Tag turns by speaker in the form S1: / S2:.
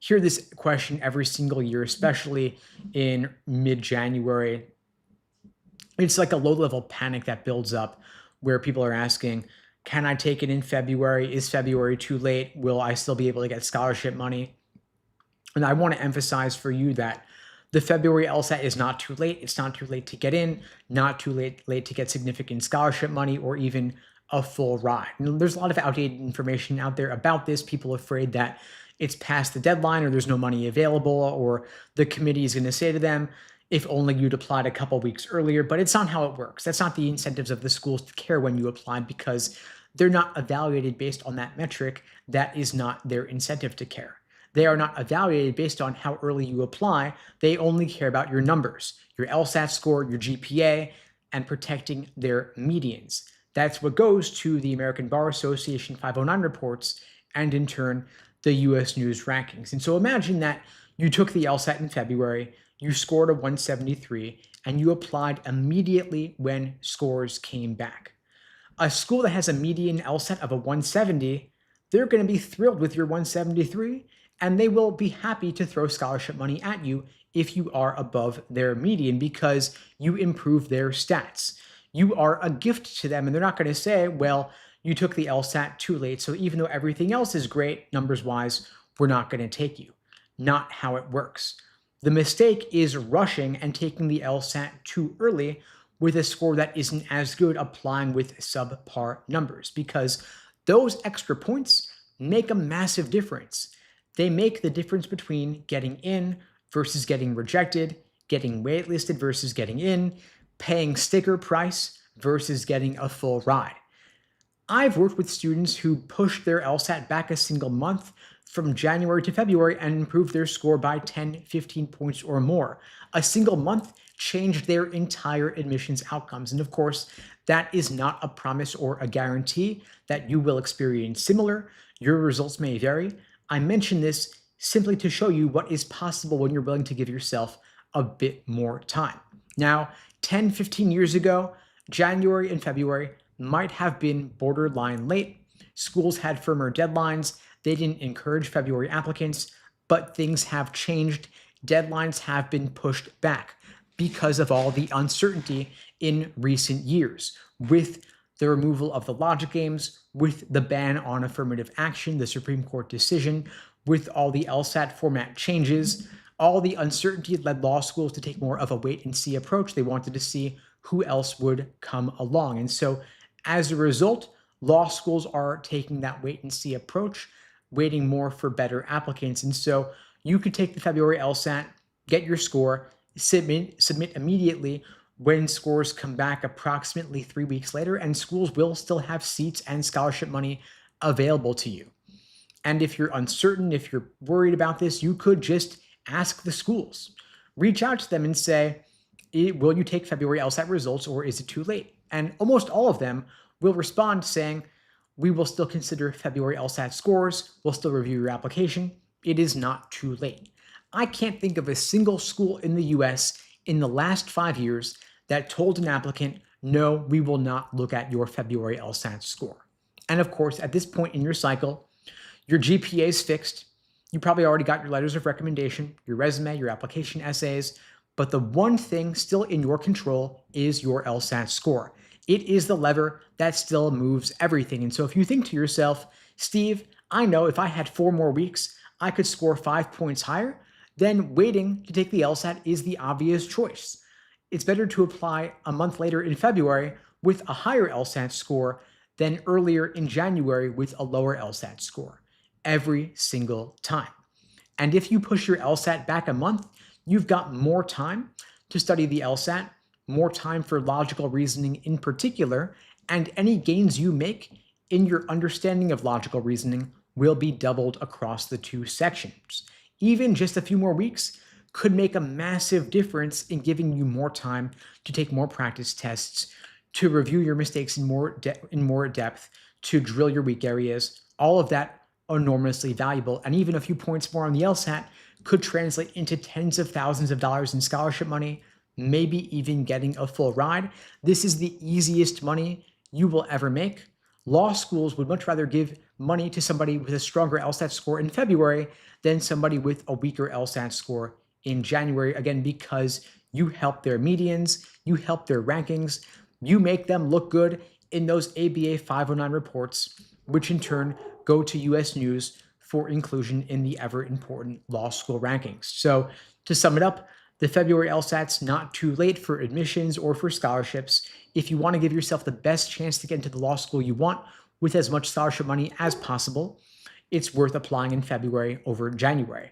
S1: hear this question every single year, especially in mid-January. It's like a low-level panic that builds up where people are asking, can I take it in February? Is February too late? Will I still be able to get scholarship money? And I want to emphasize for you that the February LSAT is not too late. It's not too late to get in, not too late to get significant scholarship money or even a full ride. And there's a lot of outdated information out there about this. People are afraid that it's past the deadline or there's no money available or the committee is going to say to them, if only you'd applied a couple weeks earlier, but it's not how it works. That's not the incentives of the schools to care when you applied because they're not evaluated based on that metric. That is not their incentive to care. They are not evaluated based on how early you apply. They only care about your numbers, your LSAT score, your GPA, and protecting their medians. That's what goes to the American Bar Association 509 reports and in turn, the US News rankings. And so imagine that you took the LSAT in February, you scored a 173, and you applied immediately when scores came back. A school that has a median LSAT of a 170, they're going to be thrilled with your 173, and they will be happy to throw scholarship money at you if you are above their median because you improve their stats. You are a gift to them, and they're not going to say, well, you took the LSAT too late, so even though everything else is great, numbers-wise, we're not going to take you. Not how it works. The mistake is rushing and taking the LSAT too early with a score that isn't as good applying with subpar numbers because those extra points make a massive difference. They make the difference between getting in versus getting rejected, getting waitlisted versus getting in, paying sticker price versus getting a full ride. I've worked with students who pushed their LSAT back a single month from January to February and improved their score by 10, 15 points or more. A single month changed their entire admissions outcomes. And of course, that is not a promise or a guarantee that you will experience similar. Your results may vary. I mention this simply to show you what is possible when you're willing to give yourself a bit more time. Now, 10, 15 years ago, January and February might have been borderline late. Schools had firmer deadlines. They didn't encourage February applicants, but things have changed. Deadlines have been pushed back because of all the uncertainty in recent years with the removal of the logic games, with the ban on affirmative action, the Supreme Court decision, with all the LSAT format changes. All the uncertainty led law schools to take more of a wait and see approach. They wanted to see who else would come along. And so as a result, law schools are taking that wait and see approach, waiting more for better applicants. And so you could take the February LSAT, get your score, submit immediately when scores come back approximately 3 weeks later, and schools will still have seats and scholarship money available to you. And if you're uncertain, if you're worried about this, you could just ask the schools. Reach out to them and say, will you take February LSAT results or is it too late? And almost all of them will respond saying, we will still consider February LSAT scores, we'll still review your application. It is not too late. I can't think of a single school in the US in the last 5 years that told an applicant, no, we will not look at your February LSAT score. And of course, at this point in your cycle, your GPA is fixed. You probably already got your letters of recommendation, your resume, your application essays, but the one thing still in your control is your LSAT score. It is the lever that still moves everything. And so if you think to yourself, Steve, I know if I had 4 more weeks, I could score 5 points higher, then waiting to take the LSAT is the obvious choice. It's better to apply a month later in February with a higher LSAT score than earlier in January with a lower LSAT score every single time. And if you push your LSAT back a month, you've got more time to study the LSAT, more time for logical reasoning in particular, and any gains you make in your understanding of logical reasoning will be doubled across the 2 sections. Even just a few more weeks could make a massive difference in giving you more time to take more practice tests, to review your mistakes in more depth, to drill your weak areas. All of that enormously valuable, and even a few points more on the LSAT could translate into tens of thousands of dollars in scholarship money, maybe even getting a full ride. This is the easiest money you will ever make. Law schools would much rather give money to somebody with a stronger LSAT score in February than somebody with a weaker LSAT score in January, again, because you help their medians, you help their rankings, you make them look good in those ABA 509 reports, which in turn go to US News for inclusion in the ever important law school rankings. So to sum it up, the February LSAT's not too late for admissions or for scholarships. If you want to give yourself the best chance to get into the law school you want with as much scholarship money as possible, it's worth applying in February over January.